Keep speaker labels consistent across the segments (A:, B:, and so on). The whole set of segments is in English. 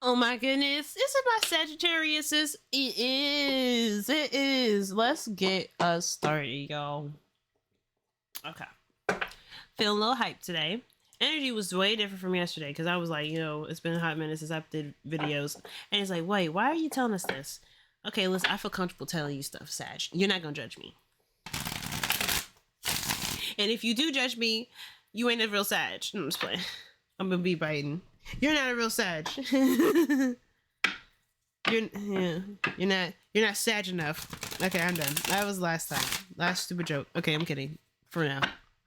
A: Oh my goodness. Is it my Sagittarius? It is. It is. Let's get us started, y'all. Okay. Feeling a little hyped today. Energy was way different from yesterday because I was like, it's been a hot minute since I did videos. And it's like, wait, why are you telling us this? Okay, listen, I feel comfortable telling you stuff, Sag. You're not going to judge me. And if you do judge me, you ain't a real Sag. I'm just playing. I'm going to be biting. You're not a real Sag. You're not Sag enough. Okay, I'm done. That was last time. Last stupid joke. Okay, I'm kidding. For now.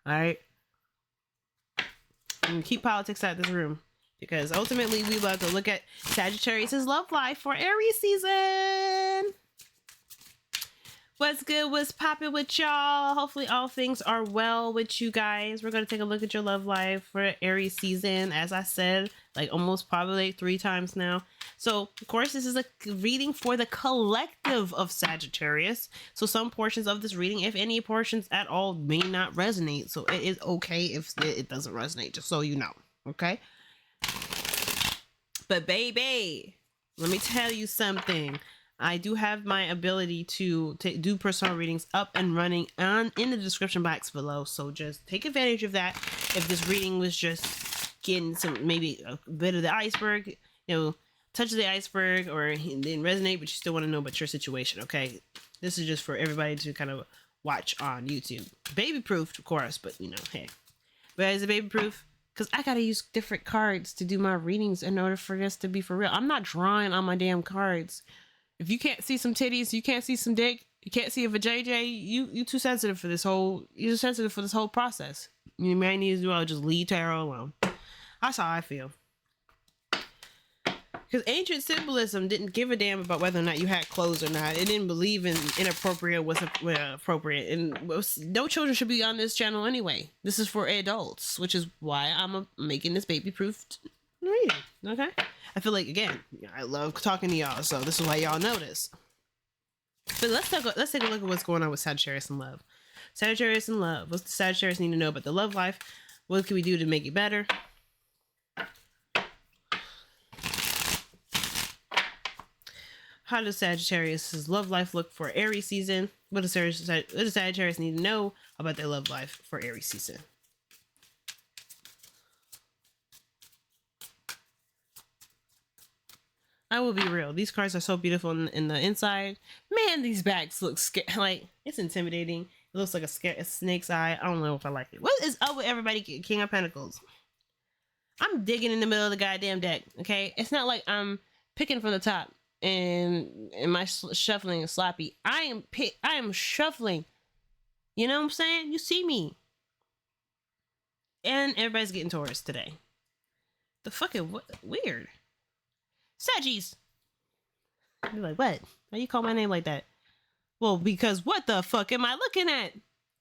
A: Alright? And keep politics out of this room. Because ultimately we about to look at Sagittarius' love life for Aries season. What's good? What's popping with y'all? Hopefully all things are well with you guys. We're going to take a look at your love life for Aries season. As I said, like almost probably 3 times now. So, of course, this is a reading for the collective of Sagittarius. So some portions of this reading, if any portions at all, may not resonate. So it is okay if it doesn't resonate, just so you know. Okay? But baby, let me tell you something. I do have my ability to do personal readings up and running in the description box below. So just take advantage of that. If this reading was just getting maybe a bit of the iceberg, touch of the iceberg, or it didn't resonate, but you still want to know about your situation, okay? This is just for everybody to kind of watch on YouTube. Baby proof, of course, but hey. But is it baby proof? Because I gotta use different cards to do my readings in order for this to be for real. I'm not drawing on my damn cards. If you can't see some titties, you can't see some dick, you can't see a vajayjay, you too sensitive for this whole, you're too sensitive for this whole process. You may need to do, I'll just leave tarot alone. That's how I feel. Because ancient symbolism didn't give a damn about whether or not you had clothes or not. It didn't believe in inappropriate was appropriate. And no children should be on this channel anyway. This is for adults, which is why I'm making this baby-proof reading. Okay? I feel like, again, I love talking to y'all, so this is why y'all know this. So let's take a look at what's going on with Sagittarius in love. Sagittarius in love. What's the Sagittarius need to know about the love life? What can we do to make it better? How does Sagittarius' love life look for Aries season? What does Sagittarius need to know about their love life for Aries season? I will be real. These cards are so beautiful in the inside. Man, these backs look like it's intimidating. It looks like a snake's eye. I don't know if I like it. What is up with everybody? King of Pentacles. I'm digging in the middle of the goddamn deck. Okay, it's not like I'm picking from the top and my shuffling is sloppy. I am shuffling. You know what I'm saying? You see me. And everybody's getting Taurus today. The fucking weird. Saggies. You're like, what? Why you call my name like that? Well, because what the fuck am I looking at?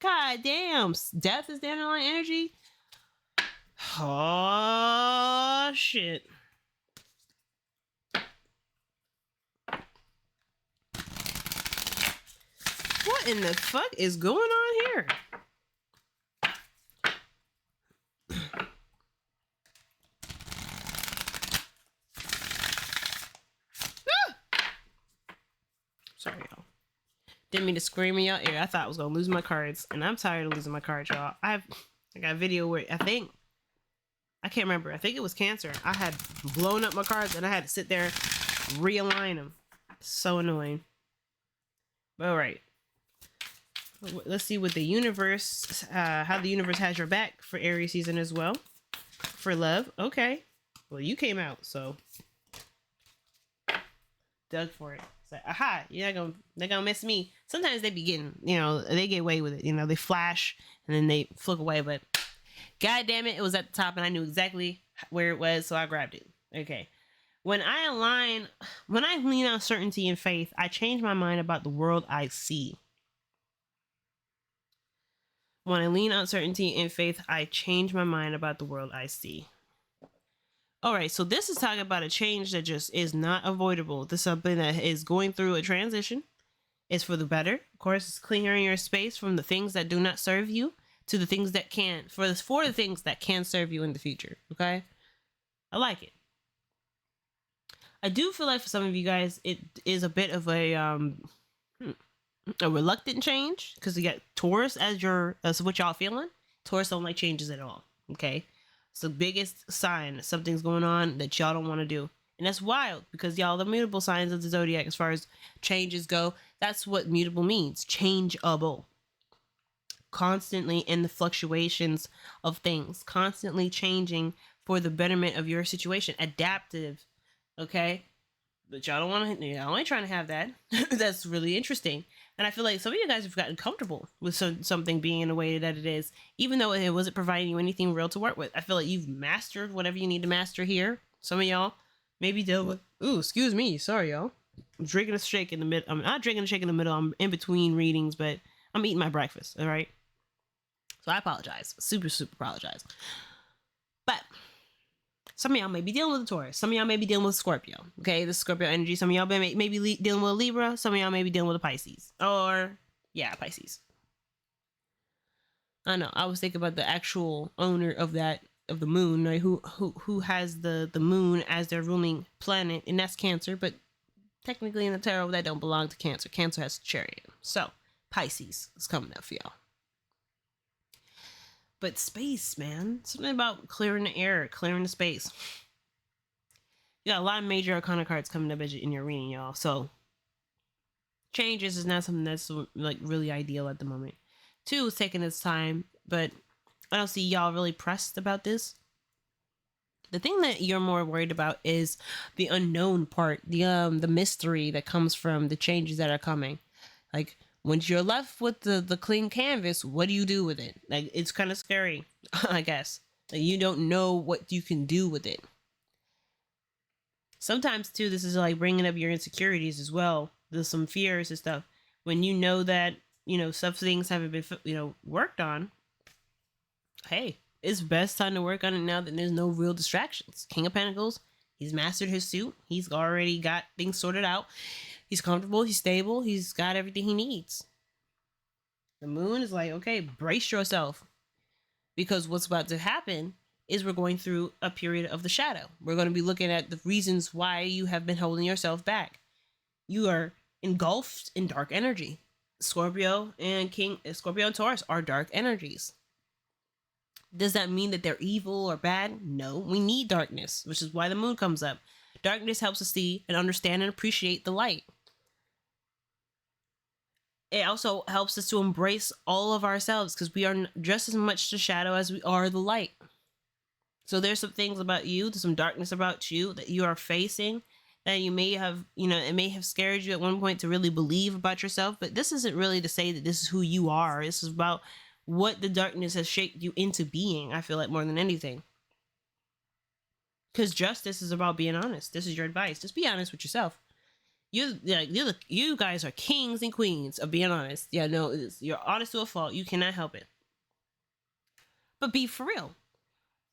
A: God damn. Death is dandelion energy? Oh, shit. What in the fuck is going on here? Sorry, y'all. Didn't mean to scream in y'all ear. I thought I was gonna lose my cards, and I'm tired of losing my cards, y'all. I got a video where I can't remember. I think it was Cancer. I had blown up my cards, and I had to sit there, realign them. So annoying. But all right. Let's see what the universe, how the universe has your back for Aries season as well. For love. Okay. Well, you came out, so dug for it. It's like, aha, they're gonna miss me. Sometimes they be getting, they get away with it. They flash and then they flick away, but god damn it, it was at the top and I knew exactly where it was, so I grabbed it. Okay. When I lean on certainty and faith, I change my mind about the world I see. When I lean on certainty and faith, I change my mind about the world I see. All right, so this is talking about a change that just is not avoidable. This is something that is going through a transition. It's for the better. Of course, it's clearing your space from the things that do not serve you to the things that can, for the things that can serve you in the future. Okay? I like it. I do feel like for some of you guys, it is a bit of a reluctant change because you got Taurus as what y'all feeling. Taurus don't like changes at all. Okay, it's the biggest sign that something's going on that y'all don't want to do, and that's wild because y'all the mutable signs of the zodiac as far as changes go. That's what mutable means, changeable. Constantly in the fluctuations of things, constantly changing for the betterment of your situation, adaptive. Okay, but y'all don't want to. Y'all ain't trying to have that. That's really interesting. And I feel like some of you guys have gotten comfortable with something being in the way that it is, even though it wasn't providing you anything real to work with. I feel like you've mastered whatever you need to master here. Some of y'all maybe deal with. Ooh, excuse me. Sorry, y'all. I'm drinking a shake in the middle. I'm not drinking a shake in the middle. I'm in between readings, but I'm eating my breakfast. All right. So I apologize. Super apologize. But some of y'all may be dealing with a Taurus. Some of y'all may be dealing with Scorpio. Okay, the Scorpio energy. Some of y'all may be dealing with a Libra. Some of y'all may be dealing with a Pisces. Or, yeah, Pisces. I know. I was thinking about the actual owner of the moon, right? Who has the moon as their ruling planet, and that's Cancer. But technically in the tarot, that don't belong to Cancer. Cancer has Chariot. So, Pisces is coming up for y'all. But space, man. Something about clearing the air, clearing the space. You got a lot of major arcana cards coming up in your reading, y'all. So changes is not something that's like really ideal at the moment. 2 is taking its time, but I don't see y'all really pressed about this. The thing that you're more worried about is the unknown part, the mystery that comes from the changes that are coming. Like, once you're left with the clean canvas, what do you do with it? Like, it's kind of scary, I guess. Like, you don't know what you can do with it. Sometimes, too, this is like bringing up your insecurities as well. There's some fears and stuff. When you know that, some things haven't been, worked on, hey, it's best time to work on it now that there's no real distractions. King of Pentacles, he's mastered his suit. He's already got things sorted out. He's comfortable, he's stable, he's got everything he needs. The moon is like, okay, brace yourself. Because what's about to happen is we're going through a period of the shadow. We're going to be looking at the reasons why you have been holding yourself back. You are engulfed in dark energy. Scorpio and Taurus are dark energies. Does that mean that they're evil or bad? No, we need darkness, which is why the moon comes up. Darkness helps us see and understand and appreciate the light. It also helps us to embrace all of ourselves because we are just as much the shadow as we are the light. So there's some things about you, there's some darkness about you that you are facing that you may have, it may have scared you at one point to really believe about yourself. But this isn't really to say that this is who you are. This is about what the darkness has shaped you into being, I feel like, more than anything. Because justice is about being honest. This is your advice. Just be honest with yourself. You guys are kings and queens of being honest. Yeah, no, you're honest to a fault. You cannot help it. But be for real.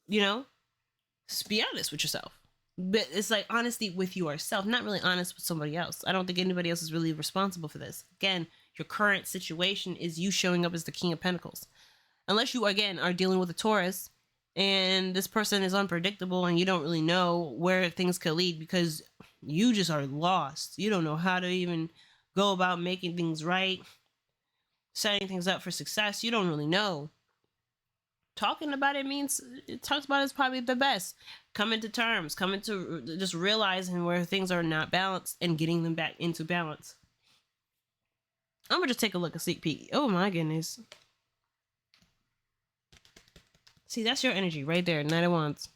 A: Just be honest with yourself. But it's like honesty with yourself, not really honest with somebody else. I don't think anybody else is really responsible for this. Again, your current situation is you showing up as the King of Pentacles. Unless you, again, are dealing with a Taurus and this person is unpredictable and you don't really know where things could lead because you just are lost. You don't know how to even go about making things right, setting things up for success. You don't really know. Talking about it talks about it's probably the best. Coming to terms, coming to just realizing where things are not balanced and getting them back into balance. I'm gonna just take a look, a sneak peek. Oh my goodness. See, that's your energy right there, Knight of Wands.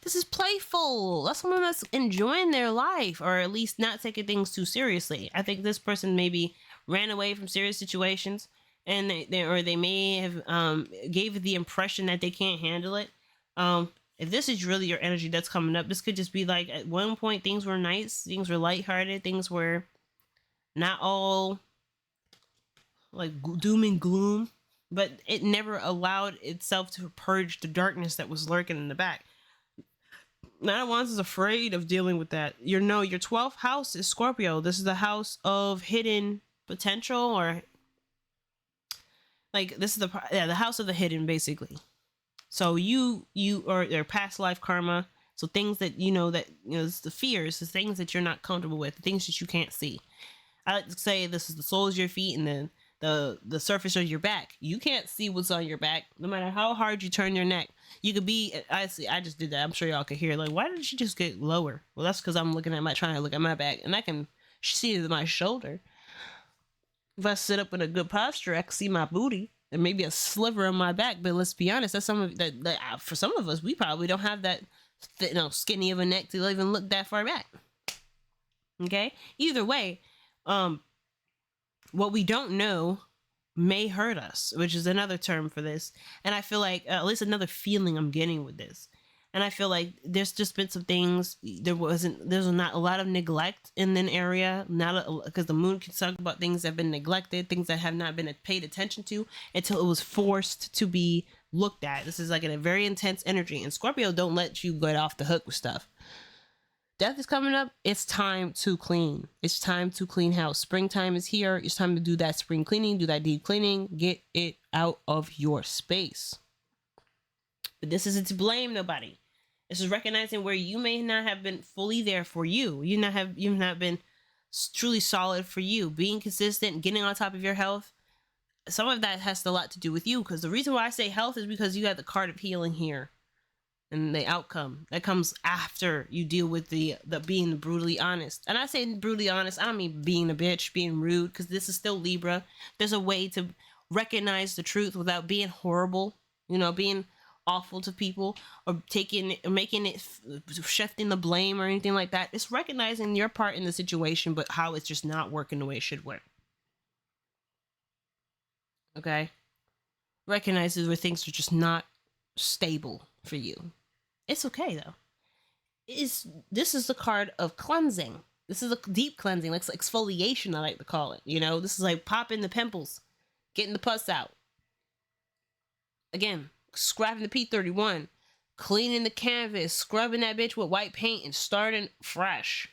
A: This is playful. That's someone that's enjoying their life, or at least not taking things too seriously. I think this person maybe ran away from serious situations, and they may have gave the impression that they can't handle it. If this is really your energy that's coming up, this could just be like at one point things were nice, things were lighthearted, things were not all like doom and gloom, but it never allowed itself to purge the darkness that was lurking in the back. Knight of Wands is afraid of dealing with that. Your 12th house is Scorpio. This is the house of hidden potential, or like this is the house of the hidden, basically. So you or their past life karma, So things that it's the fears, the things that you're not comfortable with, the things that you can't see. I like to say this is the soles of your feet and then the surface of your back. You can't see what's on your back, no matter how hard you turn your neck. You could be. I just did that. I'm sure y'all could hear. Like, why did she just get lower? Well, that's because I'm trying to look at my back, and I can see my shoulder. If I sit up in a good posture, I can see my booty and maybe a sliver on my back. But let's be honest, that's some of that. For some of us, we probably don't have that, skinny of a neck to even look that far back. Okay. Either way, what we don't know may hurt us, which is another term for this. And I feel like at least another feeling I'm getting with this. And I feel like there's just been some things. There's not a lot of neglect in an area, because the moon can talk about things that have been neglected, things that have not been paid attention to until it was forced to be looked at. This is like a very intense energy, and Scorpio don't let you get off the hook with stuff. Death is coming up. It's time to clean. It's time to clean house. Springtime is here. It's time to do that spring cleaning, do that deep cleaning, get it out of your space. But this isn't to blame nobody. This is recognizing where you may not have been fully there for you. You've not been truly solid for you. Being consistent, getting on top of your health. Some of that has a lot to do with you, because the reason why I say health is because you got the card of healing here. And the outcome that comes after you deal with the being brutally honest. And I say brutally honest, I don't mean being a bitch, being rude, because this is still Libra. There's a way to recognize the truth without being horrible, being awful to people, or making it shifting the blame or anything like that. It's recognizing your part in the situation, but how it's just not working the way it should work. Okay? Recognizes where things are just not stable for you. It's okay though. This is the card of cleansing. This is a deep cleansing, like exfoliation, I like to call it. This is like popping the pimples, getting the pus out. Again, scrapping the P31, cleaning the canvas, scrubbing that bitch with white paint, and starting fresh.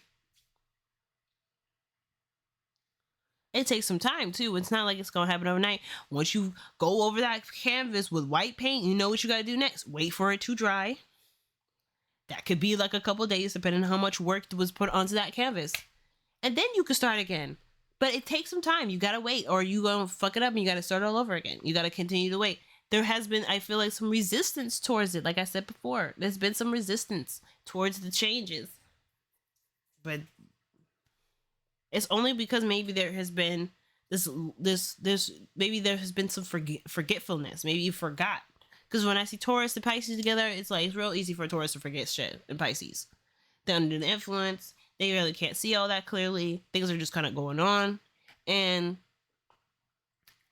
A: It takes some time too. It's not like it's gonna happen overnight. Once you go over that canvas with white paint, you know what you gotta do next. Wait for it to dry. That could be like a couple days, depending on how much work was put onto that canvas. And then you can start again. But it takes some time. You gotta wait, or you gonna fuck it up and you gotta start all over again. You gotta continue to wait. There has been, I feel like, some resistance towards it. Like I said before, there's been some resistance towards the changes. But it's only because maybe there has been maybe there has been some forgetfulness. Maybe you forgot. Because when I see Taurus and Pisces together, it's real easy for a Taurus to forget shit in Pisces. They're under the influence. They really can't see all that clearly. Things are just kind of going on. And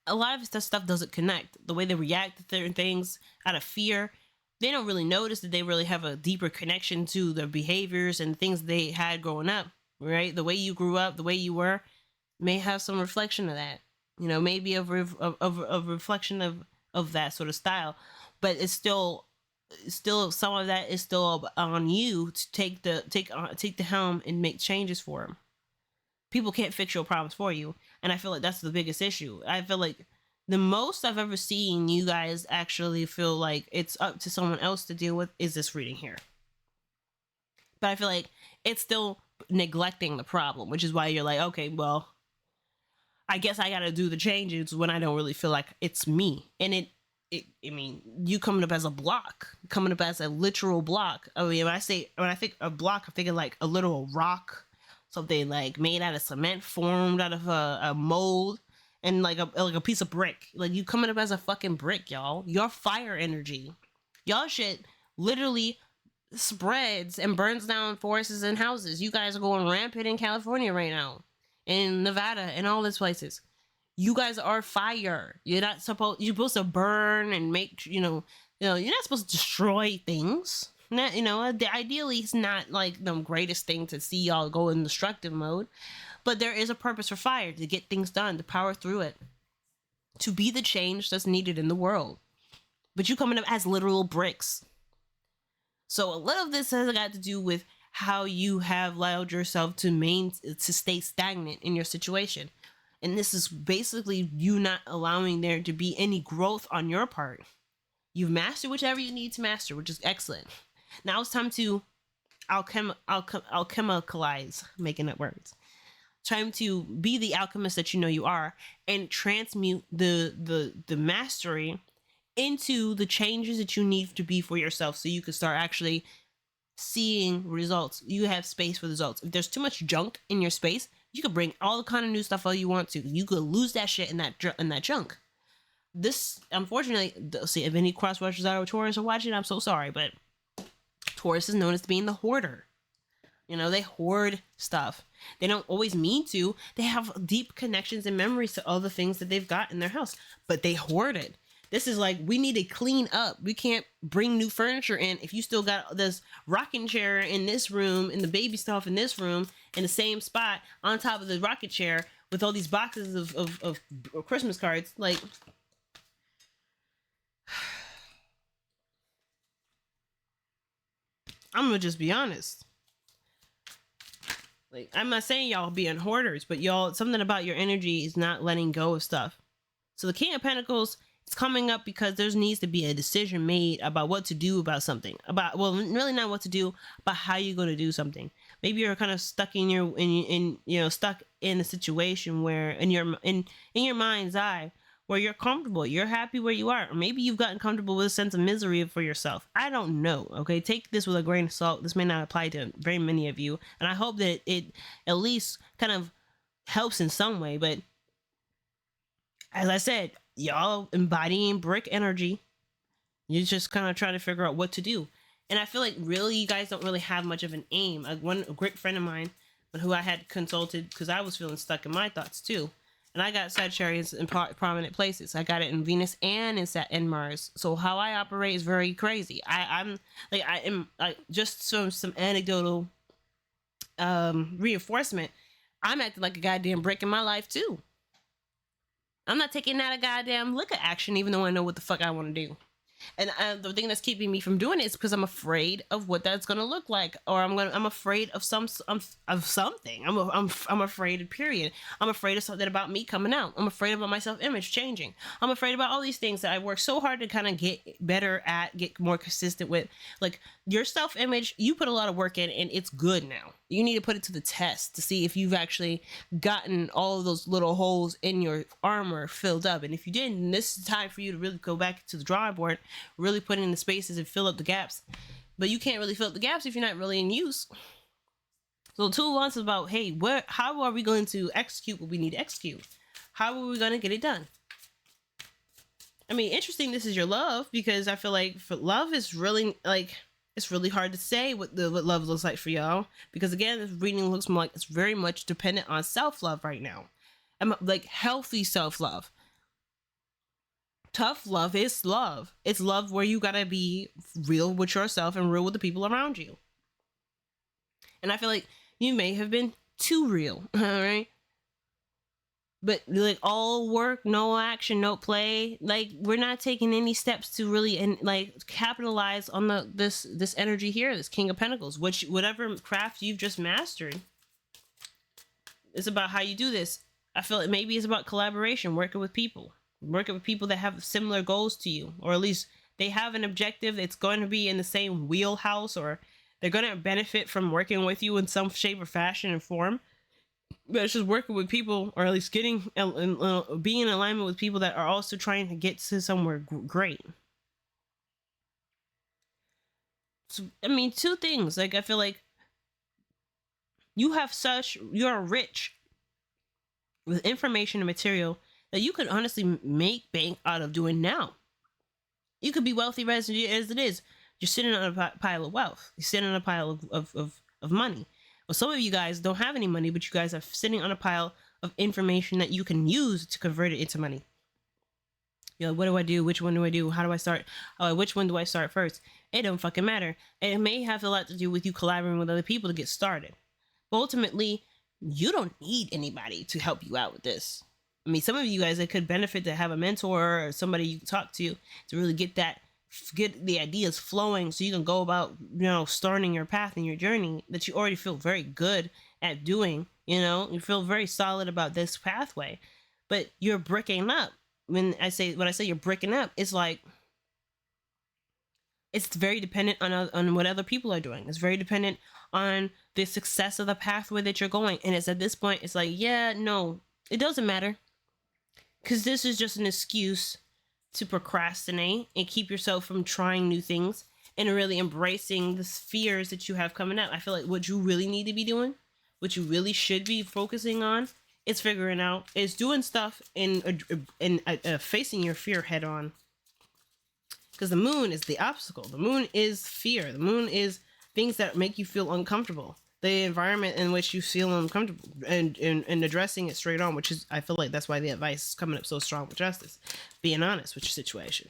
A: a lot of that stuff doesn't connect. The way they react to certain things out of fear, they don't really notice that they really have a deeper connection to their behaviors and things they had growing up, right? The way you grew up, the way you were, may have some reflection of that. Maybe a reflection of that sort of style. But it's still some of that is still on you to take the helm and make changes for them. People can't fix your problems for you, and I feel like that's the biggest issue. I feel like the most I've ever seen you guys actually feel like it's up to someone else to deal with is this reading here. But I feel like it's still neglecting the problem, which is why you're like, okay, well, I guess I gotta do the changes when I don't really feel like it's me. And you coming up as a block, coming up as a literal block. I mean, when I think a block, I'm thinking like a literal rock, something like made out of cement, formed out of a mold, and like a piece of brick. Like, you coming up as a fucking brick, y'all. Your fire energy, y'all shit literally spreads and burns down forests and houses. You guys are going rampant in California right now, in Nevada, and all these places. You guys are fire. You're supposed to burn and make, you're not supposed to destroy things. Ideally, it's not like the greatest thing to see y'all go in destructive mode, but there is a purpose for fire, to get things done, to power through it, to be the change that's needed in the world. But you coming up as literal bricks. So a lot of this has got to do with how you have allowed yourself to stay stagnant in your situation. And this is basically you not allowing there to be any growth on your part. You've mastered whichever you need to master, which is excellent. Now it's time to alchemicalize, making up words, trying to be the alchemist that you know you are, and transmute the mastery into the changes that you need to be for yourself, so you can start actually seeing results. You have space for results. If there's too much junk in your space, you could bring all the kind of new stuff all you want to. You could lose that shit in that junk. This, unfortunately, see, if any cross watchers out of Taurus are watching, I'm so sorry, but Taurus is known as being the hoarder. You know, they hoard stuff. They don't always mean to. They have deep connections and memories to all the things that they've got in their house, but they hoard it. This is like, we need to clean up. We can't bring new furniture in if you still got this rocking chair in this room and the baby stuff in this room in the same spot on top of the rocking chair with all these boxes of Christmas cards. Like, I'm gonna just be honest. Like, I'm not saying y'all being hoarders, but y'all, something about your energy is not letting go of stuff. So the King of Pentacles, it's coming up because there needs to be a decision made about what to do about something. About, well, really not what to do, but how you're going to do something. Maybe you're kind of stuck stuck in a situation where in your mind's eye, where you're comfortable, you're happy where you are. Or maybe you've gotten comfortable with a sense of misery for yourself. I don't know. Okay, take this with a grain of salt. This may not apply to very many of you, and I hope that it at least kind of helps in some way. But as I said, y'all embodying brick energy. You just kind of try to figure out what to do. And I feel like really you guys don't really have much of an aim. A great friend of mine, who I had consulted because I was feeling stuck in my thoughts too. And I got Sagittarius in prominent places. I got it in Venus and in Mars. So how I operate is very crazy. I'm just some anecdotal reinforcement. I'm acting like a goddamn brick in my life too. I'm not taking out a goddamn lick of action, even though I know what the fuck I want to do. And the thing that's keeping me from doing it is because I'm afraid of what that's gonna look like, or I'm afraid of something. I'm afraid. Period. I'm afraid of something about me coming out. I'm afraid about my self-image changing. I'm afraid about all these things that I work so hard to kind of get better at, get more consistent with. Like your self-image, you put a lot of work in, and it's good now. You need to put it to the test to see if you've actually gotten all of those little holes in your armor filled up. And if you didn't, this is time for you to really go back to the drawing board, really put in the spaces and fill up the gaps. But you can't really fill up the gaps if you're not really in use. So 2 months is about, hey, how are we going to execute what we need to execute? How are we going to get it done? I mean, interesting, this is your love, because I feel like for love is really like, it's really hard to say what love looks like for y'all, because again, this reading looks more like it's very much dependent on self-love right now. I'm like healthy self-love. Tough love is love. It's love where you gotta be real with yourself and real with the people around you. And I feel like you may have been too real, all right? But like all work, no action, no play. Like we're not taking any steps to really capitalize on this energy here, this King of Pentacles, which whatever craft you've just mastered. It's about how you do this. I feel like maybe it's about collaboration, working with people that have similar goals to you, or at least they have an objective that's going to be in the same wheelhouse, or they're going to benefit from working with you in some shape or fashion and form. But it's just working with people, or at least being in alignment with people that are also trying to get to somewhere great. So, I mean, 2 things. Like, I feel like you're rich with information and material that you could honestly make bank out of doing now. You could be wealthy as it is. You're sitting on a pile of wealth. You're sitting on a pile of money. Well, some of you guys don't have any money, but you guys are sitting on a pile of information that you can use to convert it into money. You know, what do I do? Which one do I do? How do I start? Which one do I start first? It don't fucking matter. And it may have a lot to do with you collaborating with other people to get started. But ultimately, you don't need anybody to help you out with this. I mean, some of you guys, it could benefit to have a mentor or somebody you can talk to really get the ideas flowing, so you can go about, starting your path and your journey that you already feel very good at doing. You feel very solid about this pathway, but you're bricking up. When I say you're bricking up, it's like It's very dependent on what other people are doing. It's very dependent on the success of the pathway that you're going. And it's at this point, it's like, yeah, no, it doesn't matter. Because this is just an excuse to procrastinate and keep yourself from trying new things and really embracing the fears that you have coming up. I feel like what you really need to be doing, what you really should be focusing on, is figuring out, is doing stuff and facing your fear head on. Because the moon is the obstacle. The moon is fear. The moon is things that make you feel uncomfortable. The environment in which you feel uncomfortable, and addressing it straight on, which is, I feel like that's why the advice is coming up so strong with justice. Being honest with your situation.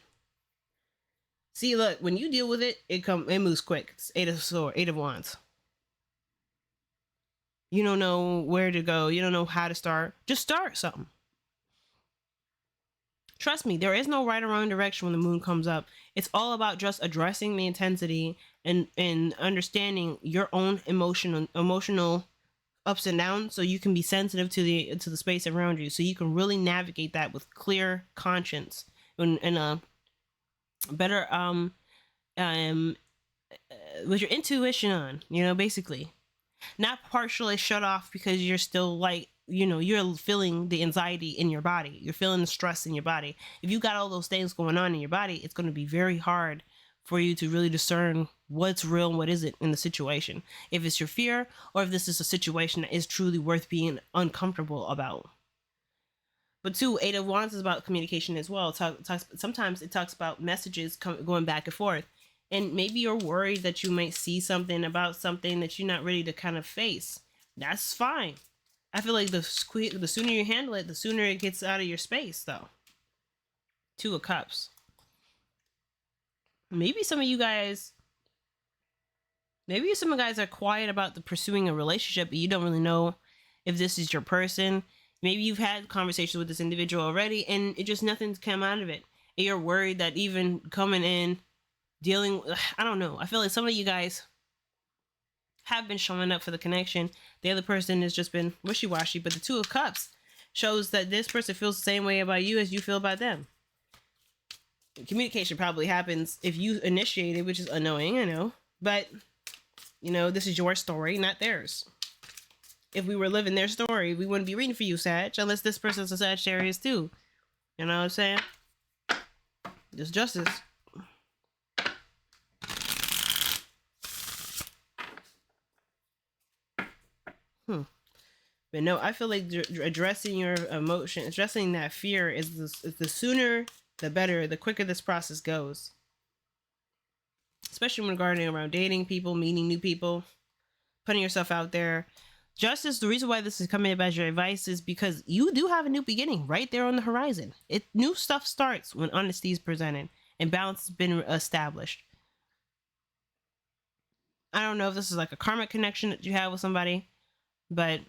A: See, look, when you deal with it, it moves quick. It's Eight of Wands. You don't know where to go. You don't know how to start. Just start something. Trust me, there is no right or wrong direction when the moon comes up. It's all about just addressing the intensity and understanding your own emotional ups and downs, so you can be sensitive to the space around you, so you can really navigate that with clear conscience and a better with your intuition on, basically. Not partially shut off because you're still like, you're feeling the anxiety in your body. You're feeling the stress in your body. If you got all those things going on in your body, it's going to be very hard for you to really discern what's real and what isn't in the situation. If it's your fear, or if this is a situation that is truly worth being uncomfortable about. But two, Eight of Wands is about communication as well. Sometimes it talks about messages going back and forth. And maybe you're worried that you might see something about something that you're not ready to kind of face. That's fine. I feel like the sooner you handle it, the sooner it gets out of your space, though. Two of Cups. Maybe some of you guys are quiet about the pursuing a relationship, but you don't really know if this is your person. Maybe you've had conversations with this individual already, and it just nothing's come out of it. And you're worried that even coming in, I don't know. I feel like some of you guys have been showing up for the connection. The other person has just been wishy-washy, but the Two of Cups shows that this person feels the same way about you as you feel about them. Communication probably happens if you initiate it, which is annoying, I know. But, this is your story, not theirs. If we were living their story, we wouldn't be reading for you, Sag, unless this person's a Sagittarius too. You know what I'm saying? There's justice. But no, I feel like addressing your emotion, addressing that fear is the sooner, the better, the quicker this process goes. Especially when regarding around dating people, meeting new people, putting yourself out there. Justice, the reason why this is coming up as your advice is because you do have a new beginning right there on the horizon. New stuff starts when honesty is presented and balance has been established. I don't know if this is like a karmic connection that you have with somebody, but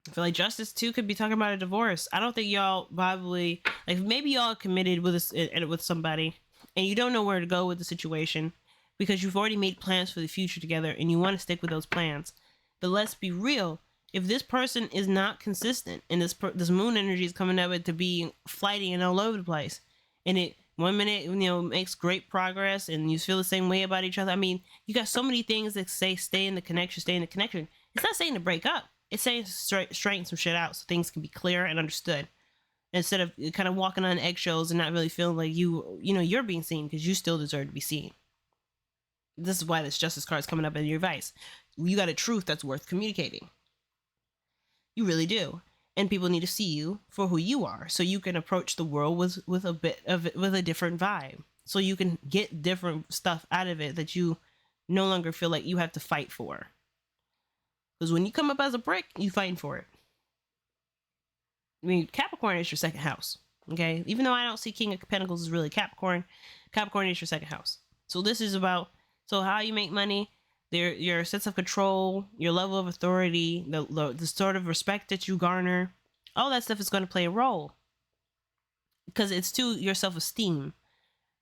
A: I feel like justice too could be talking about a divorce. I don't think y'all probably, like, maybe y'all committed with somebody and you don't know where to go with the situation because you've already made plans for the future together and you want to stick with those plans. But let's be real. If this person is not consistent and this moon energy is coming up to be flighty and all over the place, and it 1 minute makes great progress and you feel the same way about each other. I mean, you got so many things that say stay in the connection. It's not saying to break up. It's saying to straighten some shit out so things can be clear and understood, instead of kind of walking on eggshells and not really feeling like you're being seen, because you still deserve to be seen. This is why this justice card is coming up in your advice. You got a truth that's worth communicating. You really do. And people need to see you for who you are, so you can approach the world with a different vibe, so you can get different stuff out of it that you no longer feel like you have to fight for. Because when you come up as a brick, you fighting for it. I mean, Capricorn is your second house. Okay? Even though I don't see King of Pentacles is really Capricorn, Capricorn is your second house. So this is about how you make money, your sense of control, your level of authority, the sort of respect that you garner. All that stuff is going to play a role. Because it's to your self-esteem.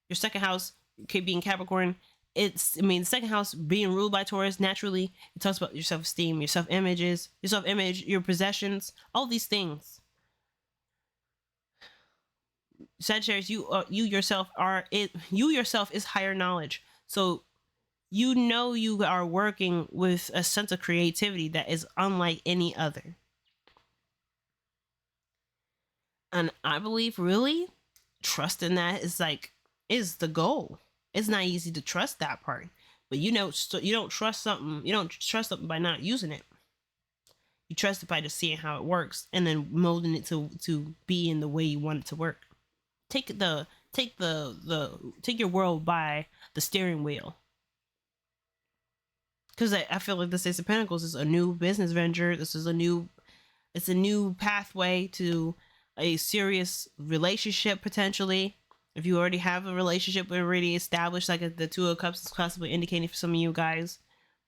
A: Your second house, being Capricorn, the second house being ruled by Taurus, naturally, it talks about your self-esteem, your self-image, your possessions, all these things. Sagittarius, you yourself are it. You yourself is higher knowledge. So you know you are working with a sense of creativity that is unlike any other. And I believe really trusting that is the goal. It's not easy to trust that part, but so you don't trust something. You don't trust something by not using it. You trust it by just seeing how it works and then molding it to be in the way you want it to work. Take your world by the steering wheel. Because I feel like this Ace of Pentacles is a new business venture. It's a new pathway to a serious relationship potentially. If you already have a relationship already established, like the Two of Cups is possibly indicating for some of you guys,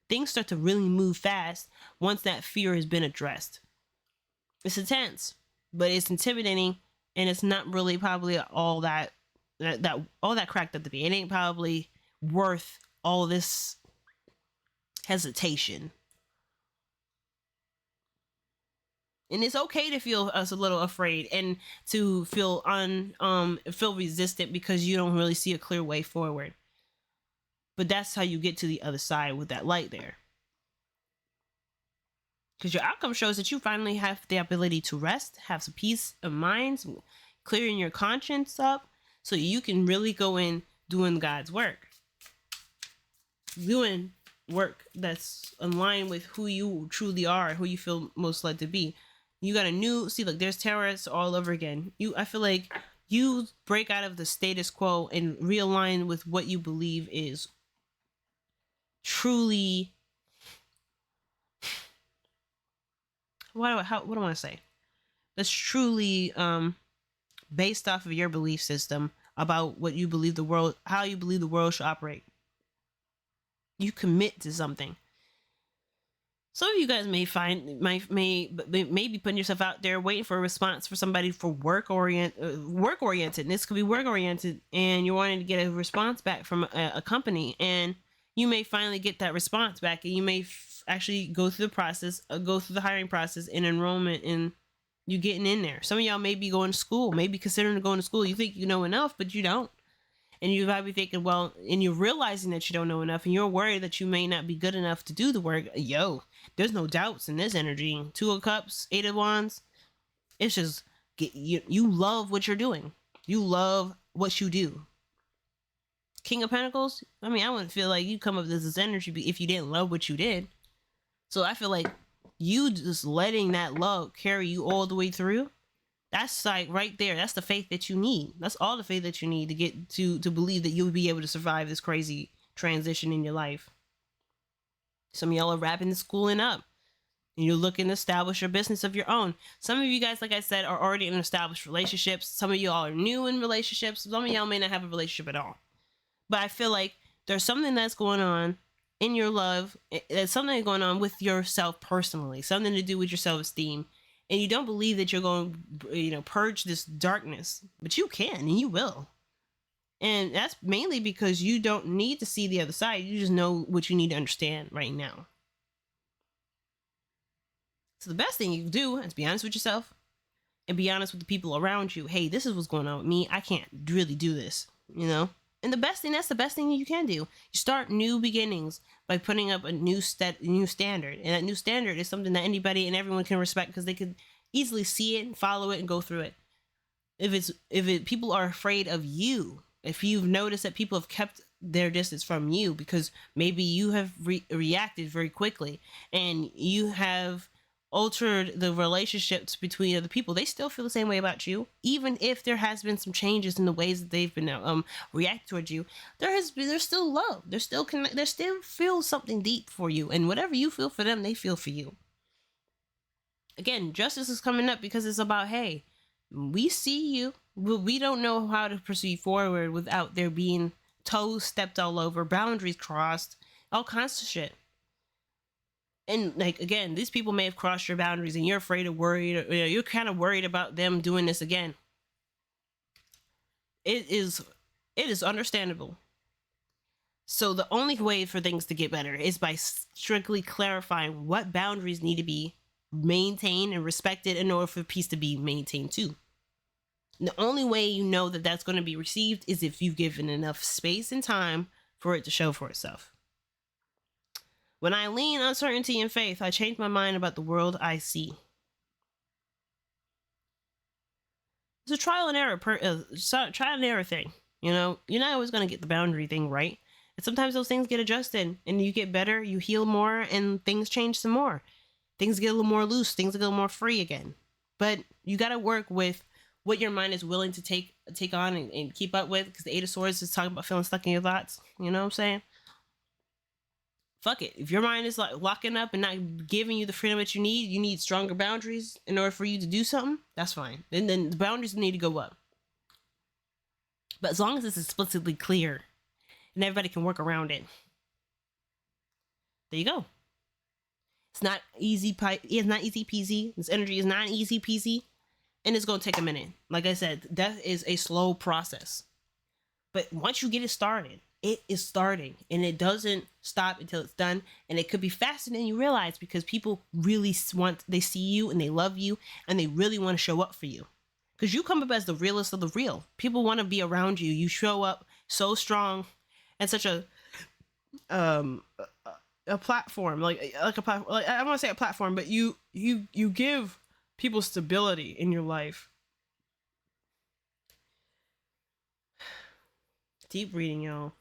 A: things start to really move fast once that fear has been addressed. It's intense, but it's intimidating, and it's not really probably all that cracked up to be. It ain't probably worth all this hesitation. And it's okay to feel us a little afraid and to feel feel resistant because you don't really see a clear way forward. But that's how you get to the other side with that light there. Because your outcome shows that you finally have the ability to rest, have some peace of mind, clearing your conscience up, so you can really go in doing God's work. Doing work that's in line with who you truly are, who you feel most led to be. You got there's terrorists all over again. I feel like you break out of the status quo and realign with what you believe is truly, what do I want to say? That's truly based off of your belief system about what you believe how you believe the world should operate. You commit to something. Some of you guys may be putting yourself out there waiting for a response for somebody for work oriented. And this could be work oriented, and you're wanting to get a response back from a company, and you may finally get that response back, and you may actually go through the hiring process and enrollment, and you getting in there. Some of y'all may be going to school, maybe considering going to school. You think you know enough, but you don't. And you might be thinking, well, and you're realizing that you don't know enough, and you're worried that you may not be good enough to do the work. There's no doubts in this energy. Two of Cups, Eight of Wands. It's just, you love what you're doing. You love what you do. King of Pentacles, I wouldn't feel like you come up with this energy if you didn't love what you did. So I feel like you just letting that love carry you all the way through. That's like right there. That's the faith that you need. That's all the faith that you need to get to believe that you'll be able to survive this crazy transition in your life. Some of y'all are wrapping the schooling up, and you're looking to establish your business of your own. Some of you guys, like I said, are already in established relationships. Some of y'all are new in relationships. Some of y'all may not have a relationship at all. But I feel like there's something that's going on in your love. There's something going on with yourself personally. Something to do with your self-esteem. And you don't believe that you're going to, purge this darkness, but you can, and you will. And that's mainly because you don't need to see the other side. You just know what you need to understand right now. So the best thing you can do is be honest with yourself and be honest with the people around you. Hey, this is what's going on with me. I can't really do this, And that's the best thing you can do. You start new beginnings by putting up a new standard. And that new standard is something that anybody and everyone can respect because they could easily see it and follow it and go through it. If people are afraid of you, if you've noticed that people have kept their distance from you because maybe you have reacted very quickly and you have altered the relationships between other people, they still feel the same way about you. Even if there has been some changes in the ways that they've been react towards you, there's still love. There still feel something deep for you, and whatever you feel for them, they feel for you. Again, justice is coming up because it's about, hey, we see you. We don't know how to proceed forward without there being toes stepped all over, boundaries crossed, all kinds of shit. And again, these people may have crossed your boundaries and you're afraid or worried, you're kind of worried about them doing this again. It is understandable. So the only way for things to get better is by strictly clarifying what boundaries need to be maintained and respected in order for peace to be maintained too. The only way you know that that's going to be received is if you've given enough space and time for it to show for itself. When I lean uncertainty and faith, I change my mind about the world I see. It's a trial and error trial and error thing. You know, you're not always going to get the boundary thing right. And sometimes those things get adjusted and you get better, you heal more, and things change some more. Things get a little more loose, things get a little more free again. But you got to work with what your mind is willing to take on and keep up with, because the Eight of Swords is talking about feeling stuck in your thoughts. You know what I'm saying? Fuck it. If your mind is like locking up and not giving you the freedom that you need stronger boundaries in order for you to do something, that's fine. And then the boundaries need to go up. But as long as it's explicitly clear and everybody can work around it, there you go. It's not easy. It's not easy peasy. This energy is not easy peasy, and it's gonna take a minute. Like I said, death is a slow process. But once you get it started, it is starting, and it doesn't stop until it's done. And it could be faster than you realize, because people really they see you and they love you and they really want to show up for you, because you come up as the realest of the real. People want to be around you. You show up so strong and such a platform, like a platform. Like, I don't want to say a platform, but you give people stability in your life. Deep reading, y'all.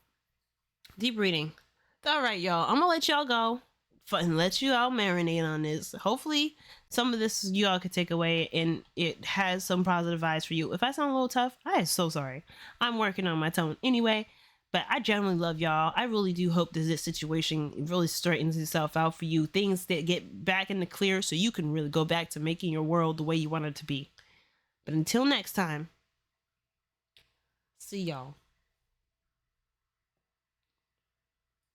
A: Deep reading. All right, y'all. I'm gonna let y'all go and let you all marinate on this. Hopefully, some of this you all could take away and it has some positive vibes for you. If I sound a little tough, I am so sorry. I'm working on my tone anyway. But I generally love y'all. I really do hope that this situation really straightens itself out for you. Things that get back in the clear so you can really go back to making your world the way you want it to be. But until next time, see y'all.